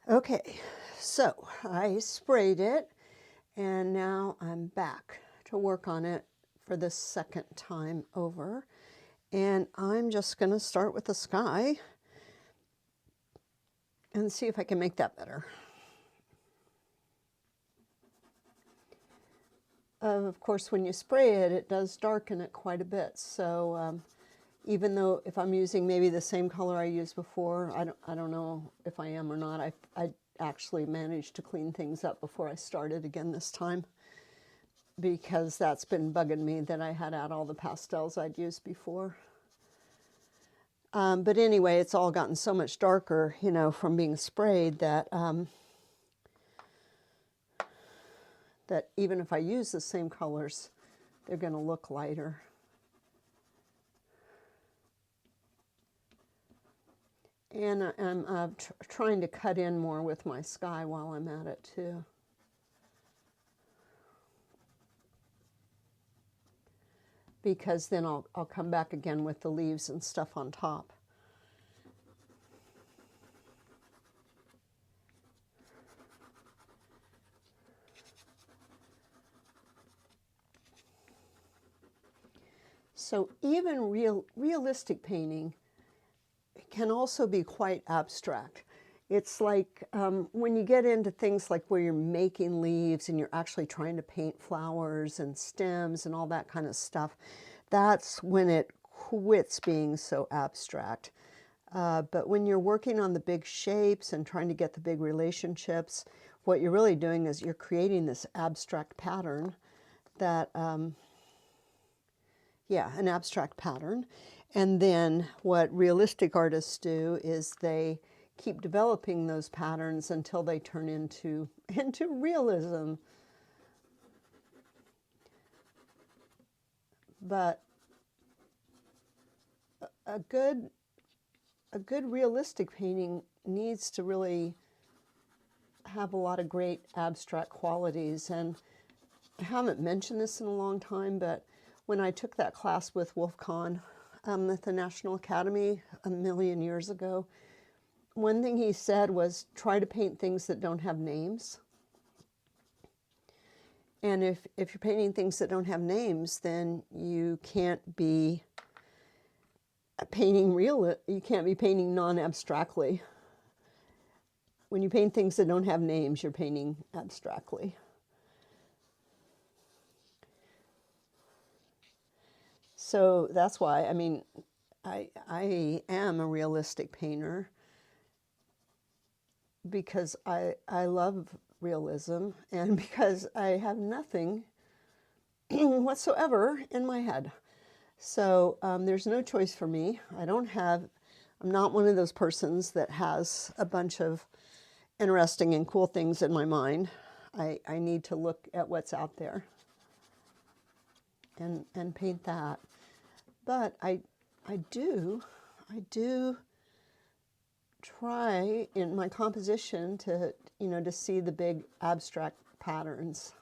Okay, so I sprayed it and now I'm back to work on it for the second time over. And I'm just going to start with the sky and see if I can make that better. Of course, when you spray it, it does darken it quite a bit. So even though if I'm using maybe the same color I used before, I don't know if I am or not. I actually managed to clean things up before I started again this time, because that's been bugging me that I had out all the pastels I'd used before. But anyway, it's all gotten so much darker, you know, from being sprayed that that even if I use the same colors, they're going to look lighter. And I'm trying to cut in more with my sky while I'm at it too. Because then I'll come back again with the leaves and stuff on top. So even realistic painting can also be quite abstract. It's like when you get into things like where you're making leaves and you're actually trying to paint flowers and stems and all that kind of stuff, that's when it quits being so abstract. But when you're working on the big shapes and trying to get the big relationships, what you're really doing is you're creating this abstract pattern that, yeah, an abstract pattern. And then what realistic artists do is they keep developing those patterns until they turn into realism. But a good realistic painting needs to really have a lot of great abstract qualities. And I haven't mentioned this in a long time, but when I took that class with Wolf Kahn at the National Academy a million years ago, one thing he said was try to paint things that don't have names. And if you're painting things that don't have names, then you can't be painting you can't be painting non-abstractly. When you paint things that don't have names, you're painting abstractly. So that's why, I mean, I am a realistic painter because I love realism and because I have nothing whatsoever in my head. So there's no choice for me. I'm not one of those persons that has a bunch of interesting and cool things in my mind. I need to look at what's out there and paint that. But I do try in my composition to, you know, to see the big abstract patterns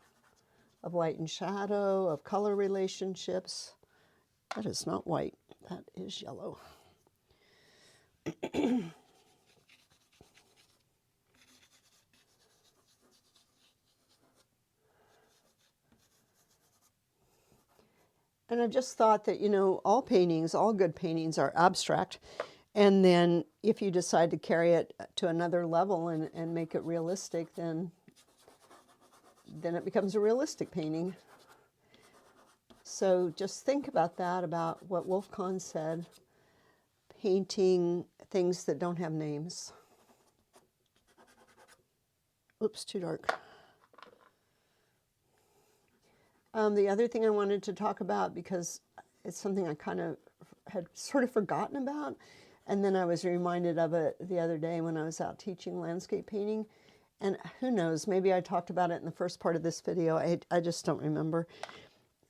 of light and shadow, of color relationships. That is not white, that is yellow. And I just thought that, you know, all paintings, all good paintings are abstract. And then if you decide to carry it to another level and make it realistic, then it becomes a realistic painting. So just think about that, about what Wolf Kahn said, painting things that don't have names. Oops, too dark. The other thing I wanted to talk about, because it's something I kind of had sort of forgotten about, and then I was reminded of it the other day when I was out teaching landscape painting. And who knows, maybe I talked about it in the first part of this video. I just don't remember.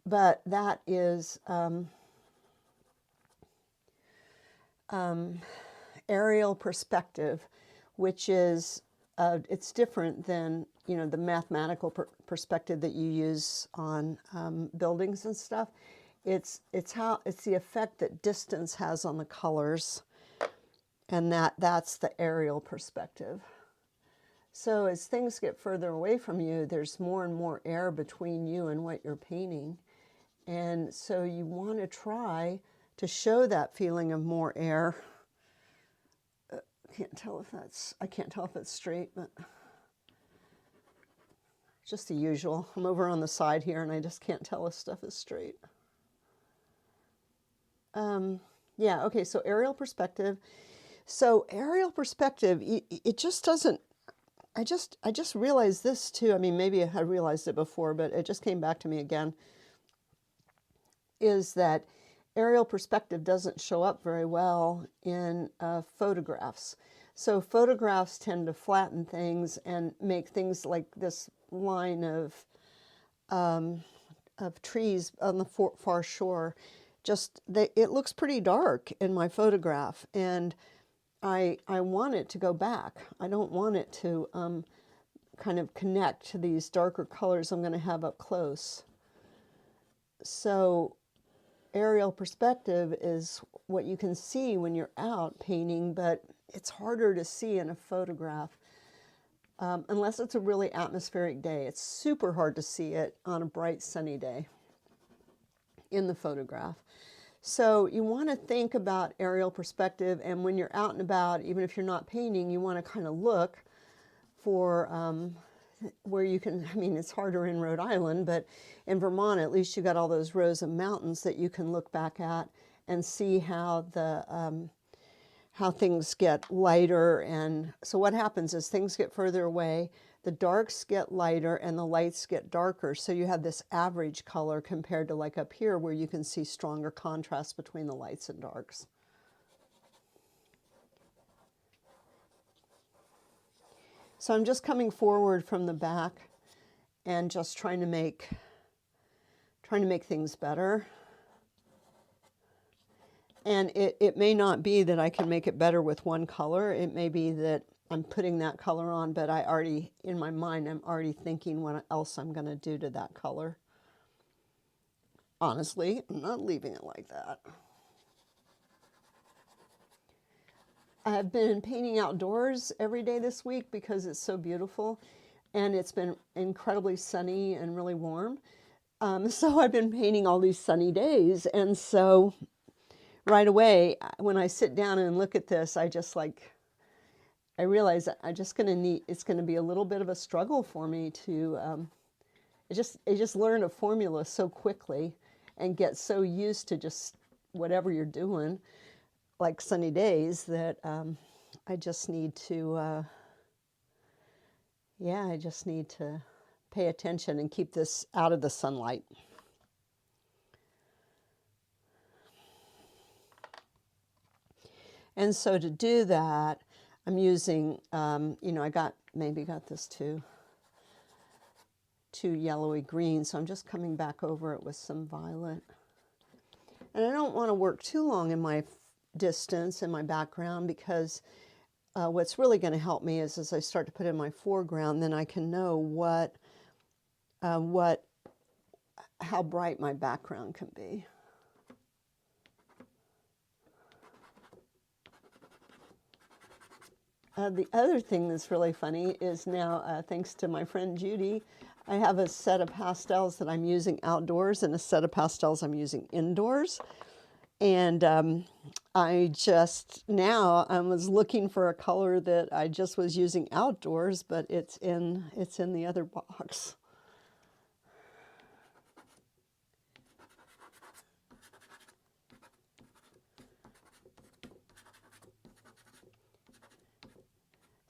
But that is aerial perspective, which is, it's different than, you know, the mathematical perspective that you use on buildings and stuff. It's the effect that distance has on the colors, and that's the aerial perspective. So as things get further away from you, there's more and more air between you and what you're painting. And so you want to try to show that feeling of more air. I can't tell if it's straight, but just the usual. I'm over on the side here and I just can't tell if stuff is straight. Yeah, okay, so aerial perspective. So aerial perspective, it just doesn't, I just realized this too. I mean, maybe I realized it before, but it just came back to me again, is that aerial perspective doesn't show up very well in photographs. So photographs tend to flatten things and make things like this line of trees on the far shore. It looks pretty dark in my photograph, and I want it to go back. I don't want it to kind of connect to these darker colors I'm going to have up close. So aerial perspective is what you can see when you're out painting, but it's harder to see in a photograph unless it's a really atmospheric day. It's super hard to see it on a bright sunny day in the photograph. So you want to think about aerial perspective, and when you're out and about, even if you're not painting, you want to kind of look for where you can, I mean, it's harder in Rhode Island, but in Vermont, at least you got all those rows of mountains that you can look back at and see how how things get lighter. And so what happens is things get further away, the darks get lighter and the lights get darker. So you have this average color compared to like up here where you can see stronger contrast between the lights and darks. So I'm just coming forward from the back and just trying to make things better. And it may not be that I can make it better with one color. It may be that I'm putting that color on, but I already, in my mind, I'm already thinking what else I'm going to do to that color. Honestly, I'm not leaving it like that. I've been painting outdoors every day this week because it's so beautiful, and it's been incredibly sunny and really warm. So I've been painting all these sunny days, and so right away, when I sit down and look at this, I realize that it's going to be a little bit of a struggle for me to, I just learn a formula so quickly and get so used to just whatever you're doing, like sunny days, that I just need to, I just need to pay attention and keep this out of the sunlight. And so to do that, I'm using, I maybe got this too yellowy green, so I'm just coming back over it with some violet. And I don't want to work too long in my distance in my background, because what's really going to help me is as I start to put in my foreground, then I can know how bright my background can be. The other thing that's really funny is now, thanks to my friend Judy, I have a set of pastels that I'm using outdoors and a set of pastels I'm using indoors. And I was looking for a color that I just was using outdoors, but it's in the other box.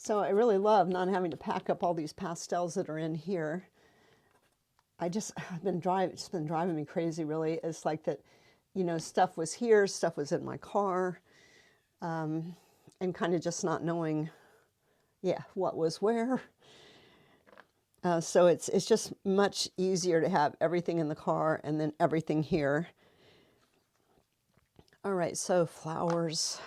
So I really love not having to pack up all these pastels that are in here. It's been driving me crazy, really. It's like that, stuff was here, stuff was in my car, and kind of just not knowing, what was where. So it's just much easier to have everything in the car and then everything here. All right, so flowers.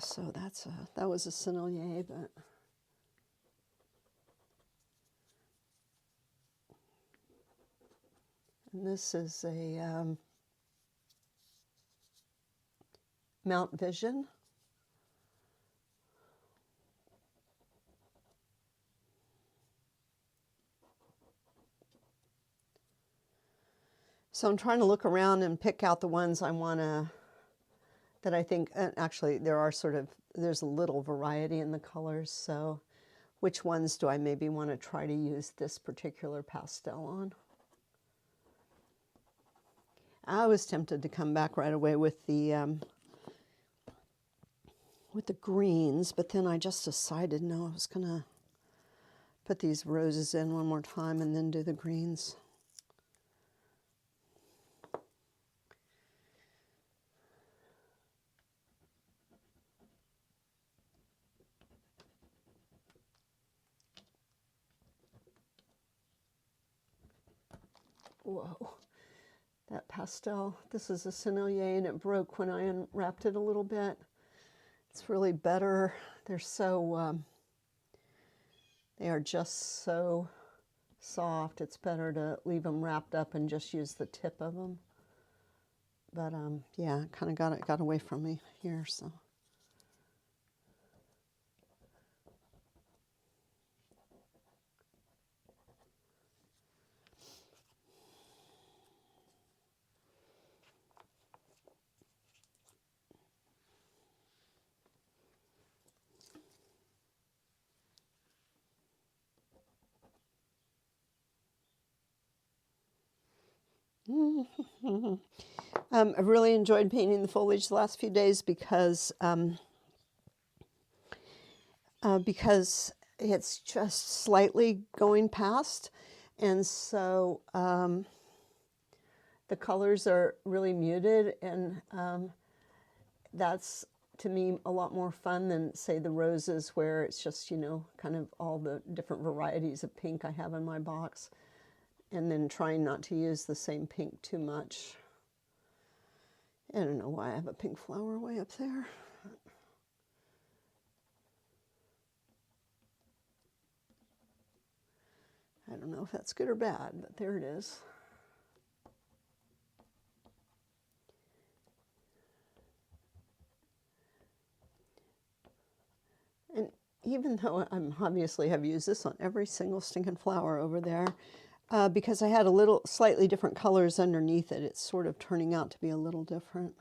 So that was a sennelier, but and this is a Mount Vision. So I'm trying to look around and pick out the ones I want to, that I think, and actually there's a little variety in the colors, so which ones do I maybe want to try to use this particular pastel on? I was tempted to come back right away with the greens, but then I just decided, no, I was going to put these roses in one more time and then do the greens. Whoa, that pastel, this is a Sennelier and it broke when I unwrapped it a little bit. It's really better. They're so, they are just so soft. It's better to leave them wrapped up and just use the tip of them. But yeah, kind of got away from me here, so. I've really enjoyed painting the foliage the last few days because it's just slightly going past, and so the colors are really muted, and that's to me a lot more fun than, say, the roses, where it's just, you know, kind of all the different varieties of pink I have in my box, and then trying not to use the same pink too much. I don't know why I have a pink flower way up there. I don't know if that's good or bad, but there it is. And even though I'm obviously have used this on every single stinking flower over there, because I had a little slightly different colors underneath it, it's sort of turning out to be a little different.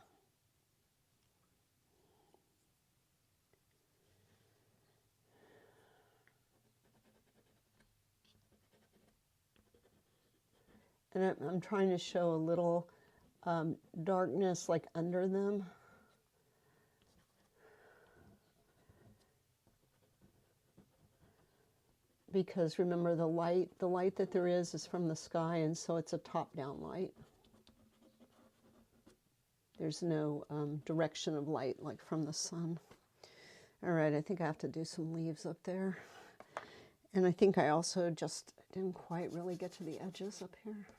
And I'm trying to show a little darkness like under them. Because remember, the light that there is from the sky, and so it's a top-down light. There's no direction of light like from the sun. All right, I think I have to do some leaves up there. And I think I also just didn't quite really get to the edges up here.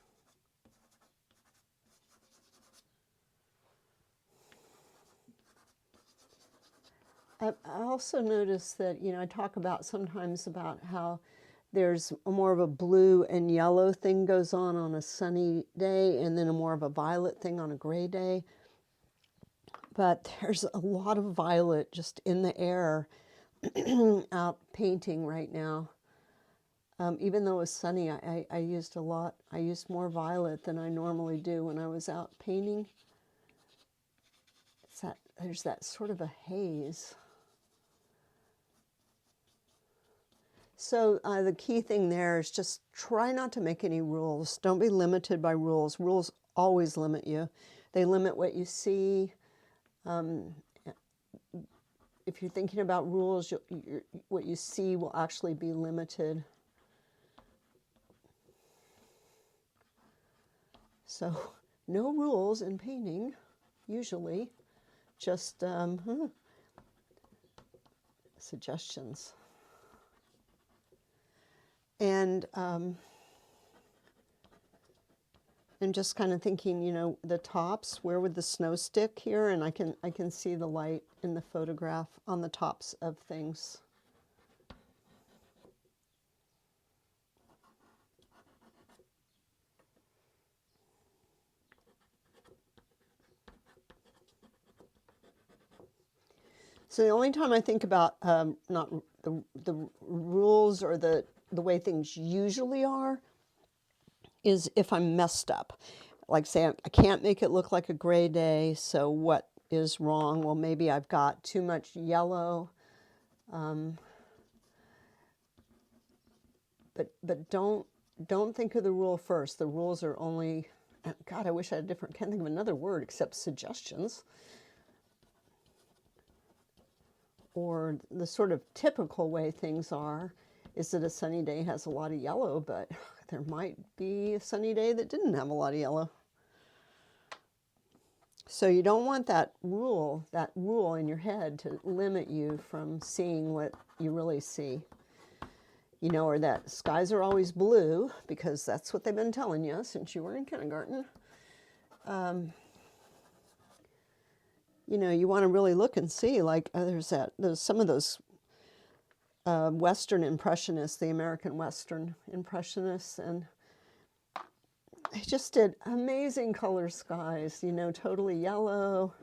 I also noticed that, you know, I talk about sometimes about how there's more of a blue and yellow thing goes on a sunny day, and then a more of a violet thing on a gray day. But there's a lot of violet just in the air out painting right now. Even though it was sunny, I used a lot. I used more violet than I normally do when I was out painting. There's that sort of a haze. So the key thing there is just try not to make any rules. Don't be limited by rules. Rules always limit you. They limit what you see. If you're thinking about rules, what you see will actually be limited. So no rules in painting, usually. Just suggestions. And just kind of thinking, you know, the tops, where would the snow stick here? And I can see the light in the photograph on the tops of things. So the only time I think about not the rules or the way things usually are is if I'm messed up. Like say I can't make it look like a gray day, so what is wrong? Well, maybe I've got too much yellow. But don't think of the rule first. The rules are only, God, I wish I had a different, can't think of another word except suggestions. Or the sort of typical way things are is that a sunny day has a lot of yellow, but there might be a sunny day that didn't have a lot of yellow. So you don't want that rule in your head to limit you from seeing what you really see. You know, or that skies are always blue, because that's what they've been telling you since you were in kindergarten. You know, you want to really look and see, like there's some of those Western Impressionists, the American Western Impressionists, and they just did amazing color skies, you know, totally yellow.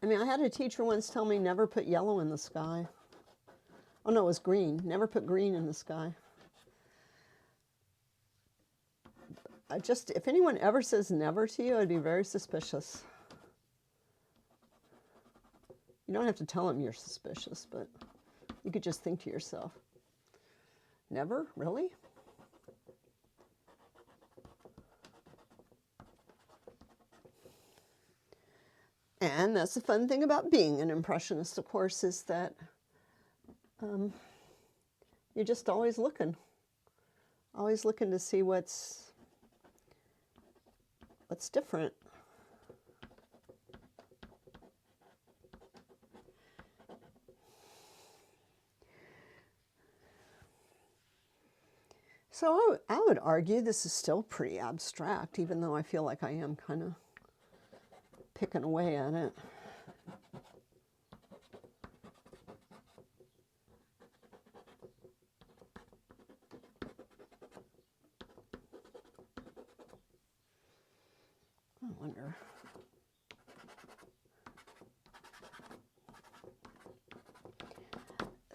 I mean, I had a teacher once tell me never put yellow in the sky. Oh no, it was green. Never put green in the sky. If anyone ever says never to you, I'd be very suspicious. You don't have to tell them you're suspicious, but you could just think to yourself, never? Really? And that's the fun thing about being an impressionist, of course, is that you're just always looking to see what's different. So I would argue this is still pretty abstract, even though I feel like I am kind of picking away at it. I wonder.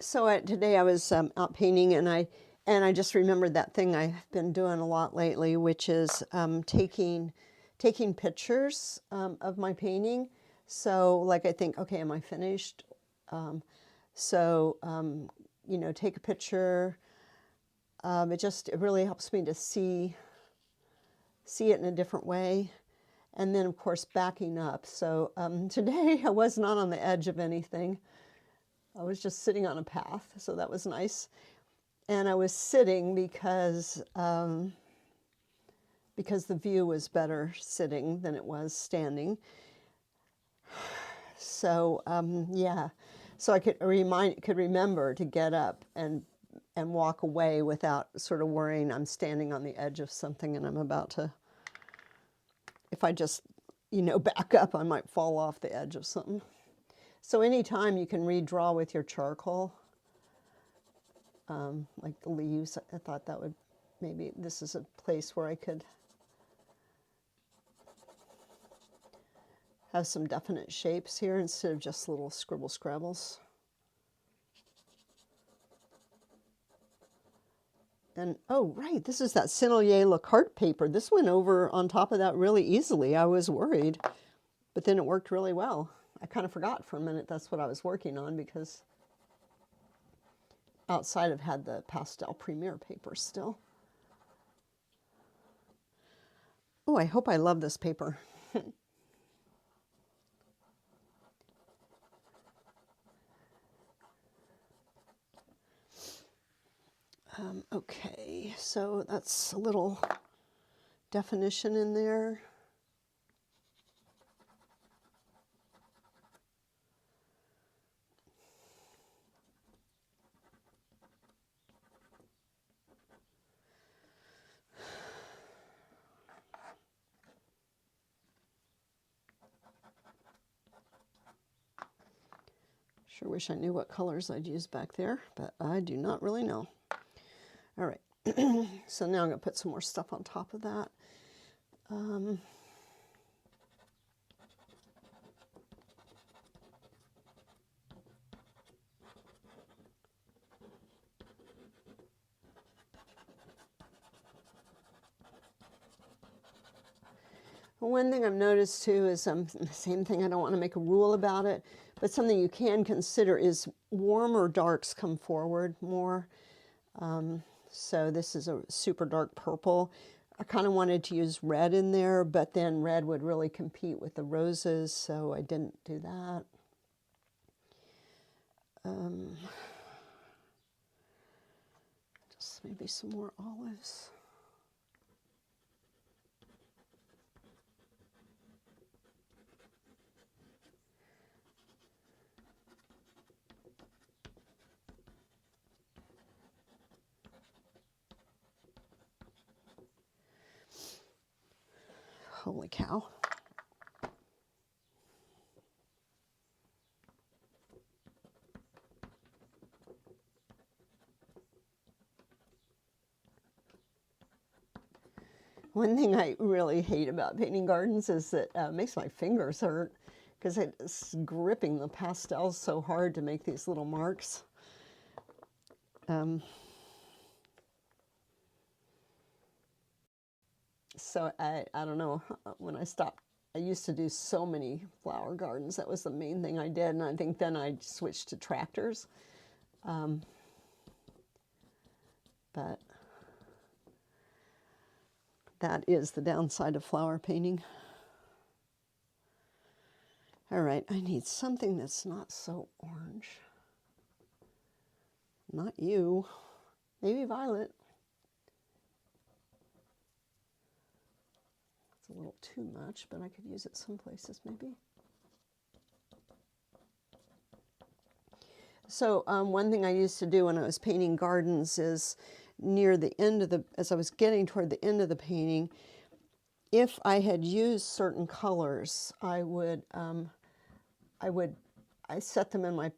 So today I was out painting, and I just remembered that thing I've been doing a lot lately, which is taking pictures of my painting. So like I think, okay, am I finished? You know, take a picture. It really helps me to see it in a different way. And then of course backing up. So today I was not on the edge of anything. I was just sitting on a path, so that was nice. And I was sitting because the view was better sitting than it was standing. So yeah, so I could remember to get up and walk away without sort of worrying I'm standing on the edge of something and I'm about to. If I just, you know, back up, I might fall off the edge of something. So anytime you can redraw with your charcoal, like the leaves, I thought that would, maybe this is a place where I could have some definite shapes here instead of just little scribble scrabbles. And, oh, right, this is that Sennelier Lacarte paper. This went over on top of that really easily. I was worried, but then it worked really well. I kind of forgot for a minute that's what I was working on, because outside I've had the pastel premier paper still. Oh, I hope I love this paper. Okay, so that's a little definition in there. Sure wish I knew what colors I'd use back there, but I do not really know. All right, so now I'm going to put some more stuff on top of that. One thing I've noticed too is the same thing, I don't want to make a rule about it, but something you can consider is warmer darks come forward more. So this is a super dark purple. I kind of wanted to use red in there, but then red would really compete with the roses, so I didn't do that. Just maybe some more olives. Holy cow. One thing I really hate about painting gardens is that it makes my fingers hurt because it's gripping the pastels so hard to make these little marks. So I don't know, when I stopped, I used to do so many flower gardens. That was the main thing I did, and I think then I switched to tractors. But that is the downside of flower painting. All right, I need something that's not so orange. Not you. Maybe violet. It's a little too much, but I could use it some places maybe. So one thing I used to do when I was painting gardens is near the end of as I was getting toward the end of the painting, if I had used certain colors, I set them in I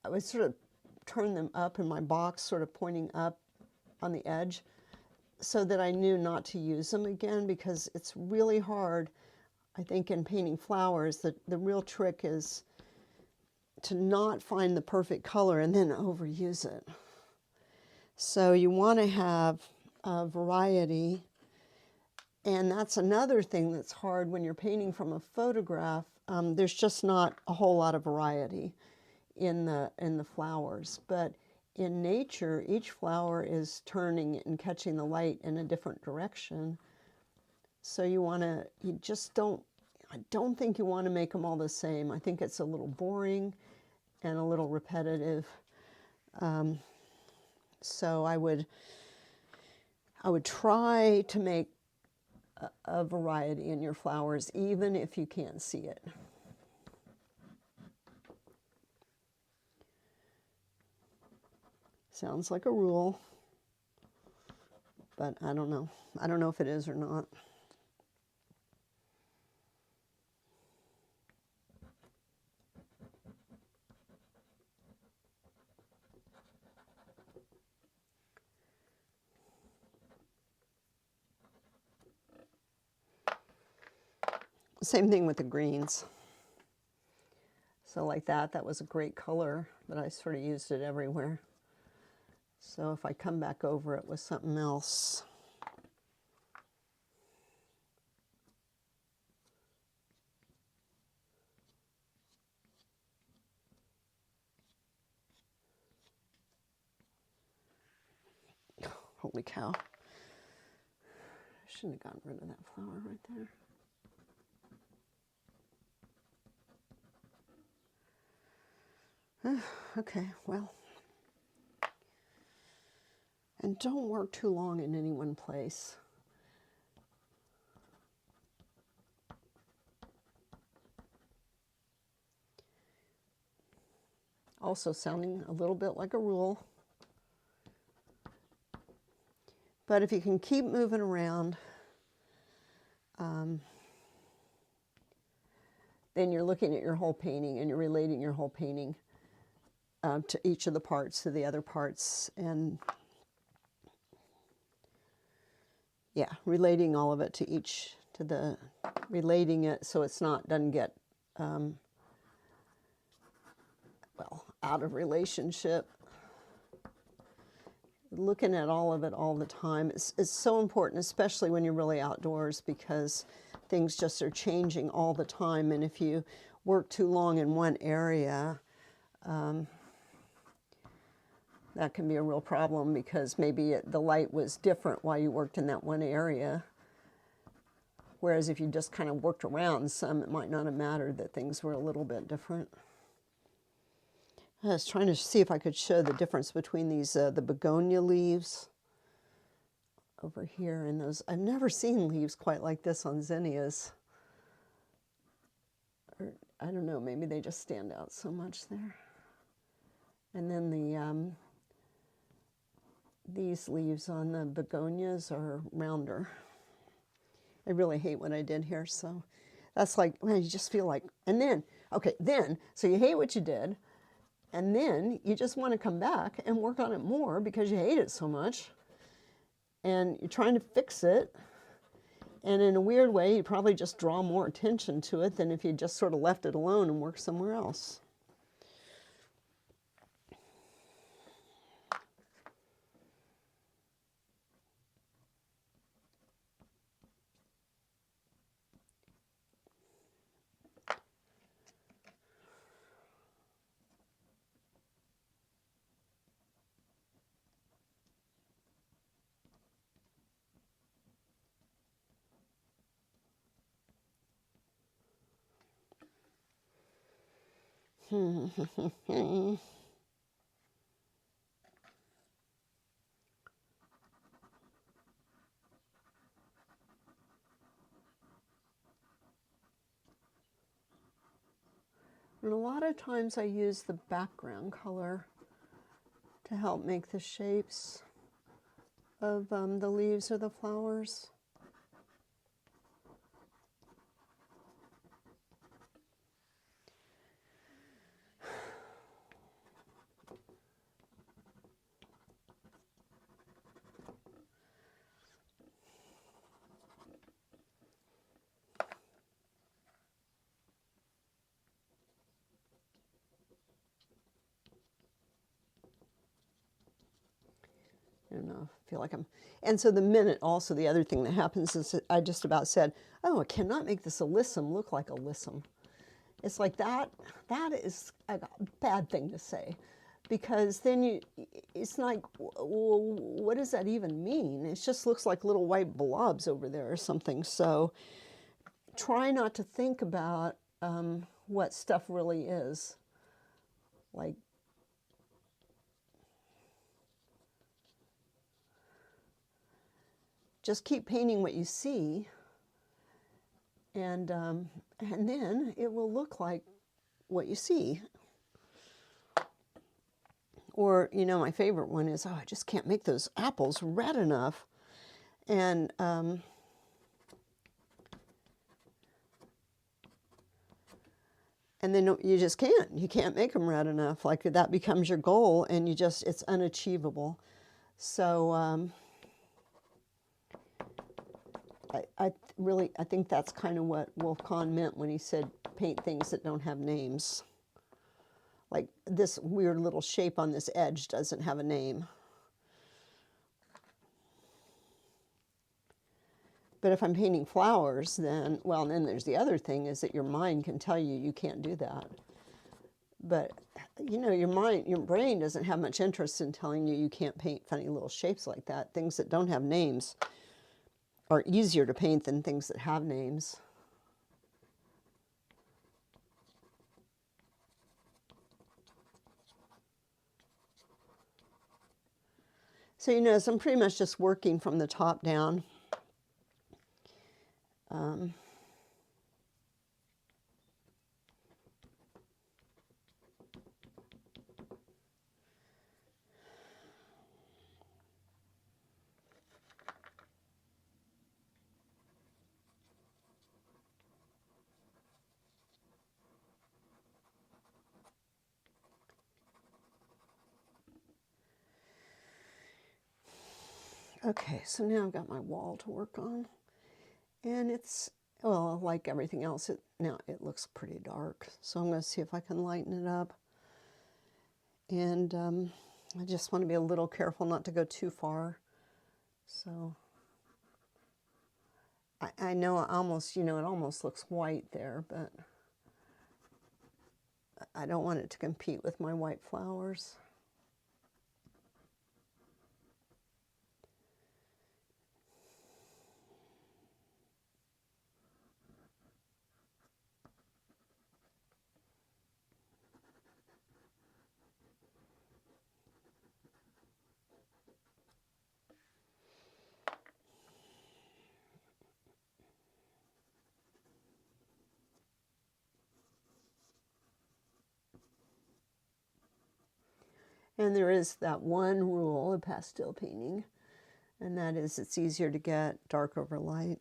would sort of turn them up in my box, sort of pointing up on the edge, so that I knew not to use them again, because it's really hard, I think, in painting flowers. The real trick is to not find the perfect color and then overuse it. So you want to have a variety, and that's another thing that's hard when you're painting from a photograph. There's just not a whole lot of variety in the flowers, but in nature, each flower is turning and catching the light in a different direction. So I don't think you want to make them all the same. I think it's a little boring and a little repetitive. So I would try to make a variety in your flowers, even if you can't see it. Sounds like a rule, but I don't know. I don't know if it is or not. Same thing with the greens. So like that was a great color, but I sort of used it everywhere. So if I come back over it with something else. Holy cow. I shouldn't have gotten rid of that flower right there. Okay, well. And don't work too long in any one place. Also sounding a little bit like a rule. But if you can keep moving around, then you're looking at your whole painting and you're relating your whole painting to each of the parts, to the other parts, and yeah, relating all of it to each, relating it so it's doesn't get, well, out of relationship. Looking at all of it all the time is so important, especially when you're really outdoors, because things just are changing all the time. And if you work too long in one area, that can be a real problem, because maybe the light was different while you worked in that one area. Whereas if you just kind of worked around some, it might not have mattered that things were a little bit different. I was trying to see if I could show the difference between these, the begonia leaves over here and those. I've never seen leaves quite like this on zinnias. Or, I don't know, maybe they just stand out so much there. And then the these leaves on the begonias are rounder. I really hate what I did here, so that's like, well, you just feel like, and then, okay, then, so you hate what you did, and then you just want to come back and work on it more because you hate it so much, and you're trying to fix it, and in a weird way, you probably just draw more attention to it than if you just sort of left it alone and worked somewhere else. And a lot of times I use the background color to help make the shapes of the leaves or the flowers. I don't know, I feel like I'm, and so the minute also, the other thing that happens is that I just about said, oh, I cannot make this alyssum look like alyssum. It's like that is a bad thing to say, because then it's like, well, what does that even mean? It just looks like little white blobs over there or something. So try not to think about what stuff really is. Like, just keep painting what you see, and then it will look like what you see. Or, you know, my favorite one is, oh, I just can't make those apples red enough. And then you just can't. You can't make them red enough. Like, that becomes your goal, and you just, it's unachievable. So I think that's kind of what Wolf Kahn meant when he said paint things that don't have names. Like, this weird little shape on this edge doesn't have a name. But if I'm painting flowers, then, well, then there's the other thing, is that your mind can tell you you can't do that. But, you know, your brain doesn't have much interest in telling you you can't paint funny little shapes like that. Things that don't have names are easier to paint than things that have names. So you notice I'm pretty much just working from the top down. Okay, so now I've got my wall to work on, and it's, well, like everything else, now it looks pretty dark, so I'm going to see if I can lighten it up. And I just want to be a little careful not to go too far. So I know almost, you know, it almost looks white there, but I don't want it to compete with my white flowers. And there is that one rule of pastel painting, and that is it's easier to get dark over light.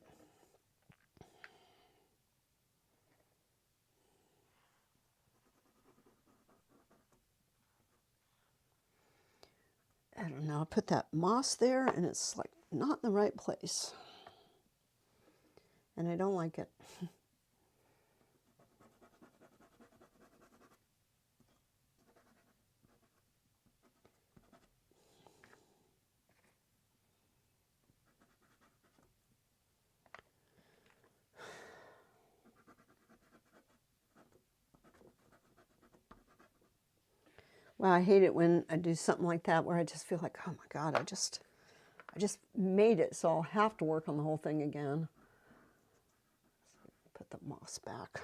I don't know, I put that moss there and it's like not in the right place. And I don't like it. Well, I hate it when I do something like that where I just feel like, oh my God, I just made it, so I'll have to work on the whole thing again. Put the moss back.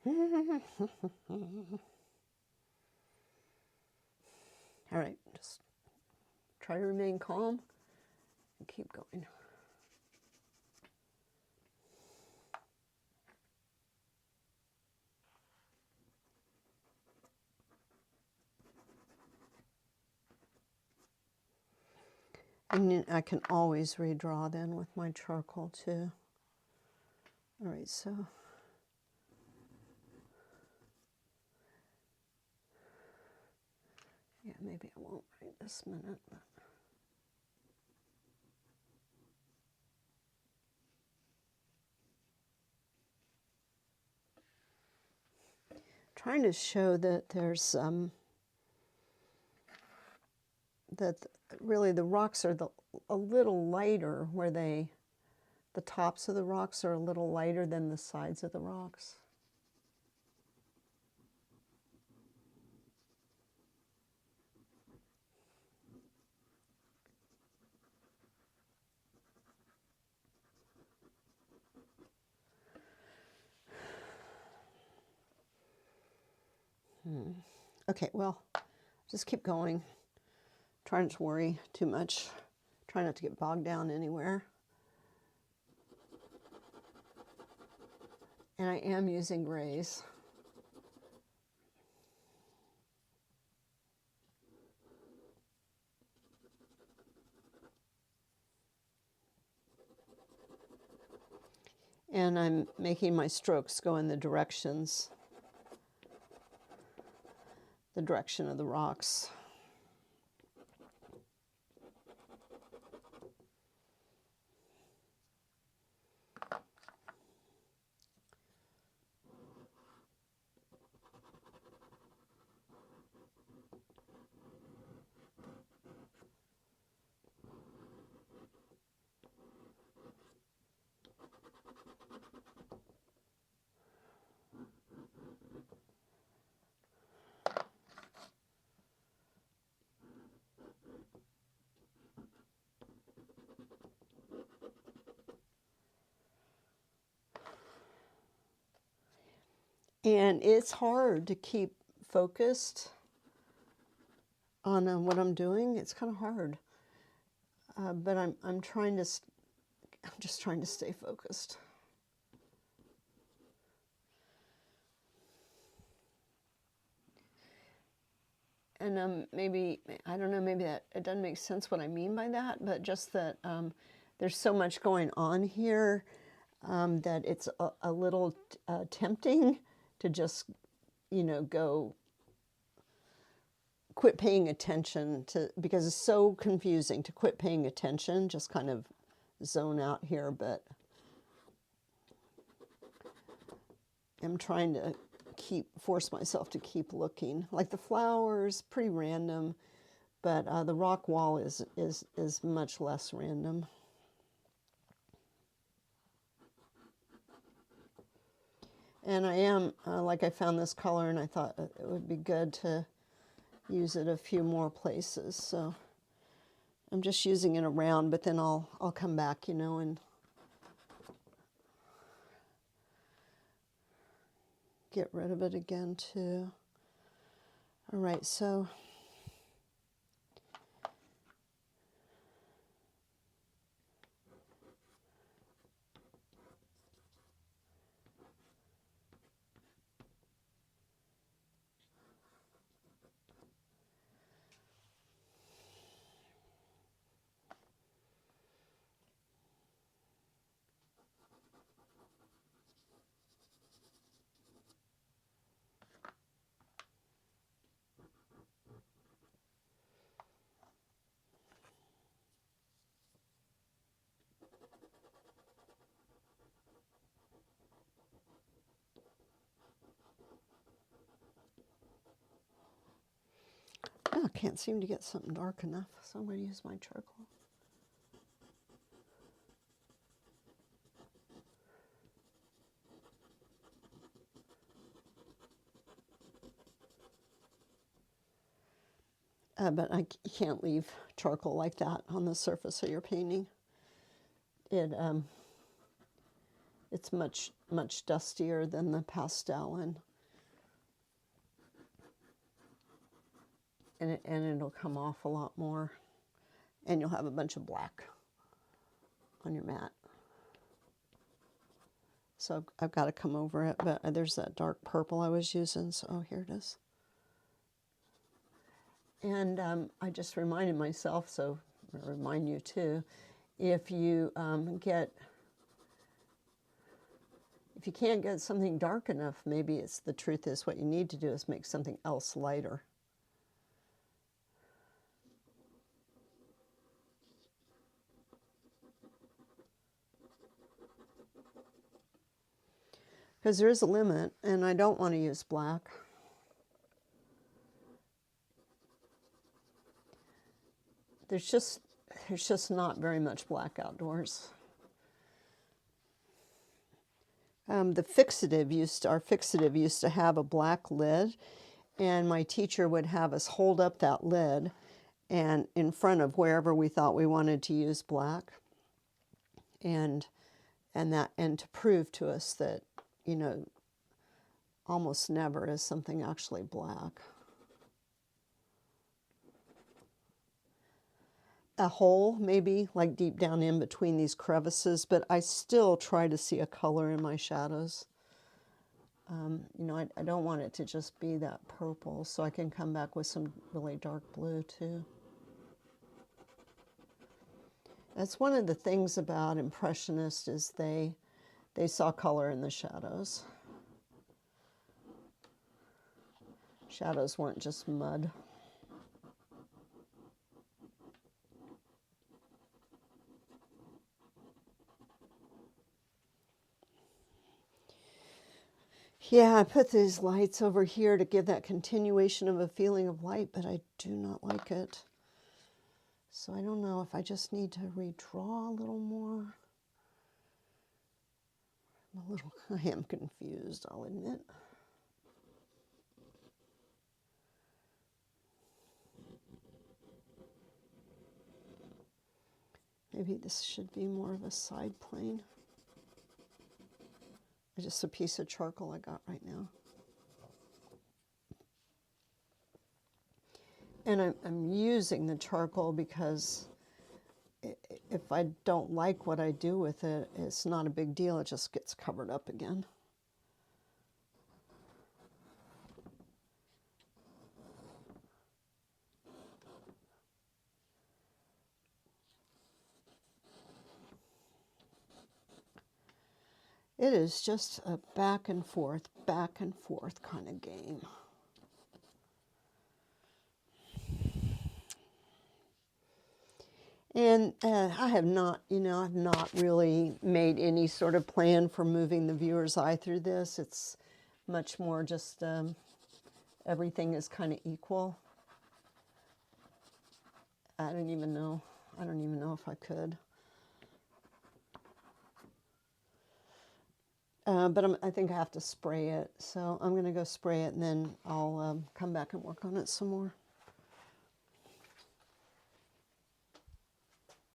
All right, just try to remain calm and keep going. And I can always redraw then with my charcoal too. All right, so yeah, maybe I won't right this minute. But trying to show that there's that really the rocks are a little lighter where the tops of the rocks are a little lighter than the sides of the rocks. Okay, well, just keep going. Try not to worry too much. Try not to get bogged down anywhere. And I am using grays. And I'm making my strokes go in the direction of the rocks. And it's hard to keep focused on what I'm doing. It's kind of hard, but I'm just trying to stay focused. And maybe, I don't know, maybe that it doesn't make sense what I mean by that, but just that there's so much going on here that it's a little tempting to just, go quit paying attention to, because it's so confusing to quit paying attention, just kind of zone out here, but I'm trying to force myself to keep looking. Like the flowers, pretty random, but the rock wall is much less random. And I am, I found this color and I thought it would be good to use it a few more places. So I'm just using it around, but then I'll come back, and get rid of it again too. All right, so I can't seem to get something dark enough, so I'm going to use my charcoal. But you can't leave charcoal like that on the surface of your painting. It's much dustier than the pastel, and it'll come off a lot more, and you'll have a bunch of black on your mat. So I've got to come over it, but there's that dark purple I was using, so here it is. And I just reminded myself, so I'll remind you too, if you can't get something dark enough, maybe the truth is what you need to do is make something else lighter. Because there is a limit, and I don't want to use black. There's just not very much black outdoors. Our fixative used to have a black lid, and my teacher would have us hold up that lid and in front of wherever we thought we wanted to use black, and to prove to us that, almost never is something actually black. A hole, maybe, like deep down in between these crevices, but I still try to see a color in my shadows. I don't want it to just be that purple, so I can come back with some really dark blue too. That's one of the things about Impressionists is they saw color in the shadows. Shadows weren't just mud. Yeah, I put these lights over here to give that continuation of a feeling of light, but I do not like it. So I don't know if I just need to redraw a little more. I am confused, I'll admit. Maybe this should be more of a side plane. Just a piece of charcoal I got right now. And I'm using the charcoal because if I don't like what I do with it, it's not a big deal. It just gets covered up again. It is just a back and forth kind of game. And I have not, I've not really made any sort of plan for moving the viewer's eye through this. It's much more just everything is kind of equal. I don't even know. I don't even know if I could. But I think I have to spray it. So I'm going to go spray it, and then I'll come back and work on it some more.